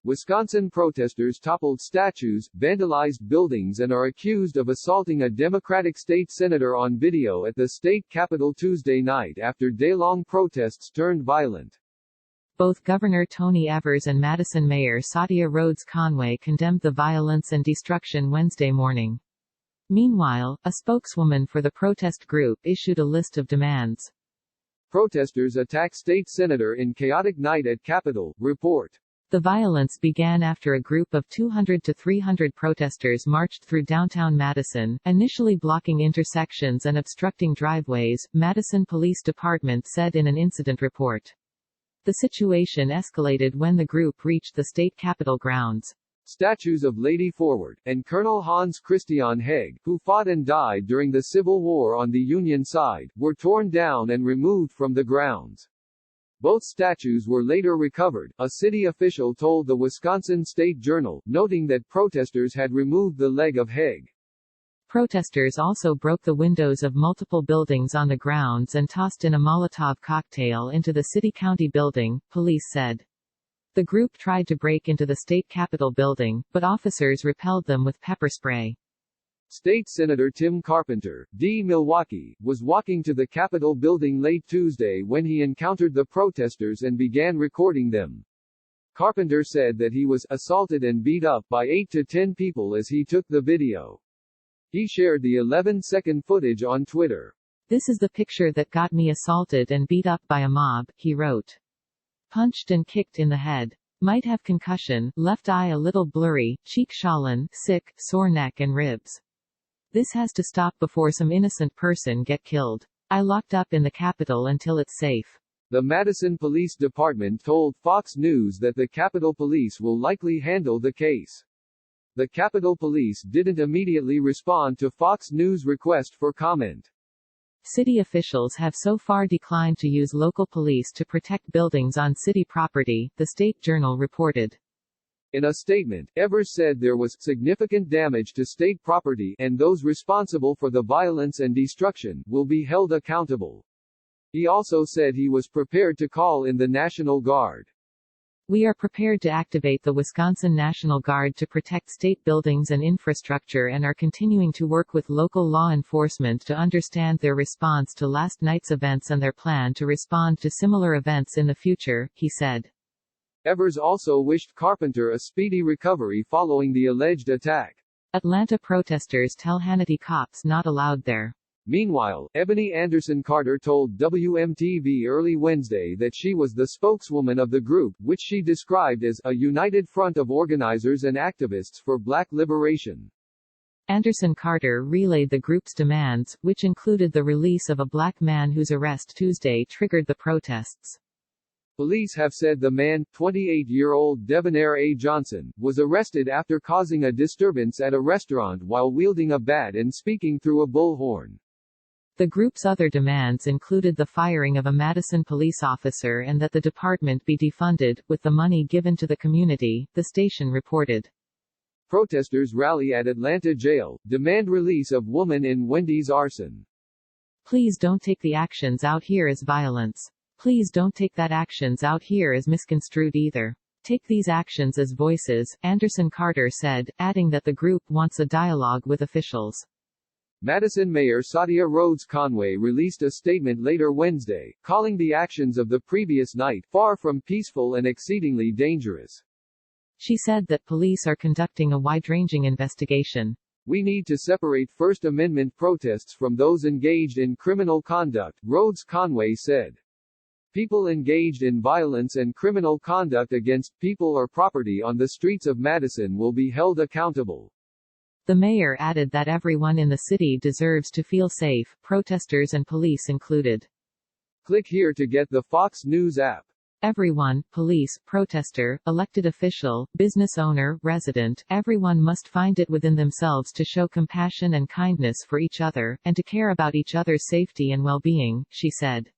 Wisconsin protesters toppled statues, vandalized buildings and are accused of assaulting a Democratic state senator on video at the state capitol Tuesday night after daylong protests turned violent. Both Governor Tony Evers and Madison Mayor Satya Rhodes Conway condemned the violence and destruction Wednesday morning. Meanwhile, a spokeswoman for the protest group issued a list of demands. Protesters attack state senator in chaotic night at Capitol, report. The violence began after a group of 200 to 300 protesters marched through downtown Madison, initially blocking intersections and obstructing driveways, Madison Police Department said in an incident report. The situation escalated when the group reached the state capitol grounds. Statues of Lady Forward, and Colonel Hans Christian Hegg, who fought and died during the Civil War on the Union side, were torn down and removed from the grounds. Both statues were later recovered, a city official told the Wisconsin State Journal, noting that protesters had removed the leg of Hegg. Protesters also broke the windows of multiple buildings on the grounds and tossed in a Molotov cocktail into the city-county building, police said. The group tried to break into the state capitol building, but officers repelled them with pepper spray. State Senator Tim Carpenter, D. Milwaukee, was walking to the Capitol building late Tuesday when he encountered the protesters and began recording them. Carpenter said that he was assaulted and beat up by 8 to 10 people as he took the video. He shared the 11-second footage on Twitter. "This is the picture that got me assaulted and beat up by a mob," he wrote. "Punched and kicked in the head. Might have concussion, left eye a little blurry, cheek swollen, sick, sore neck and ribs. This has to stop before some innocent person get killed. I locked up in the Capitol until it's safe." The Madison Police Department told Fox News that the Capitol Police will likely handle the case. The Capitol Police didn't immediately respond to Fox News' request for comment. City officials have so far declined to use local police to protect buildings on city property, the State Journal reported. In a statement, Evers said there was significant damage to state property and those responsible for the violence and destruction will be held accountable. He also said he was prepared to call in the National Guard. "We are prepared to activate the Wisconsin National Guard to protect state buildings and infrastructure and are continuing to work with local law enforcement to understand their response to last night's events and their plan to respond to similar events in the future," he said. Evers also wished Carpenter a speedy recovery following the alleged attack. Atlanta protesters tell Hannity cops not allowed there. Meanwhile, Ebony Anderson Carter told WMTV early Wednesday that she was the spokeswoman of the group, which she described as a united front of organizers and activists for Black liberation. Anderson Carter relayed the group's demands, which included the release of a black man whose arrest Tuesday triggered the protests. Police have said the man, 28-year-old Debonair A. Johnson, was arrested after causing a disturbance at a restaurant while wielding a bat and speaking through a bullhorn. The group's other demands included the firing of a Madison police officer and that the department be defunded, with the money given to the community, the station reported. Protesters rally at Atlanta jail, demand release of woman in Wendy's arson. "Please don't take the actions out here as violence. Please don't take that actions out here as misconstrued either. Take these actions as voices," Anderson Carter said, adding that the group wants a dialogue with officials. Madison Mayor Satya Rhodes Conway released a statement later Wednesday, calling the actions of the previous night far from peaceful and exceedingly dangerous. She said that police are conducting a wide-ranging investigation. "We need to separate First Amendment protests from those engaged in criminal conduct," Rhodes Conway said. "People engaged in violence and criminal conduct against people or property on the streets of Madison will be held accountable." The mayor added that everyone in the city deserves to feel safe, protesters and police included. Click here to get the Fox News app. Everyone, police, protester, elected official, business owner, resident, everyone must find it within themselves to show compassion and kindness for each other, and to care about each other's safety and well-being, she said.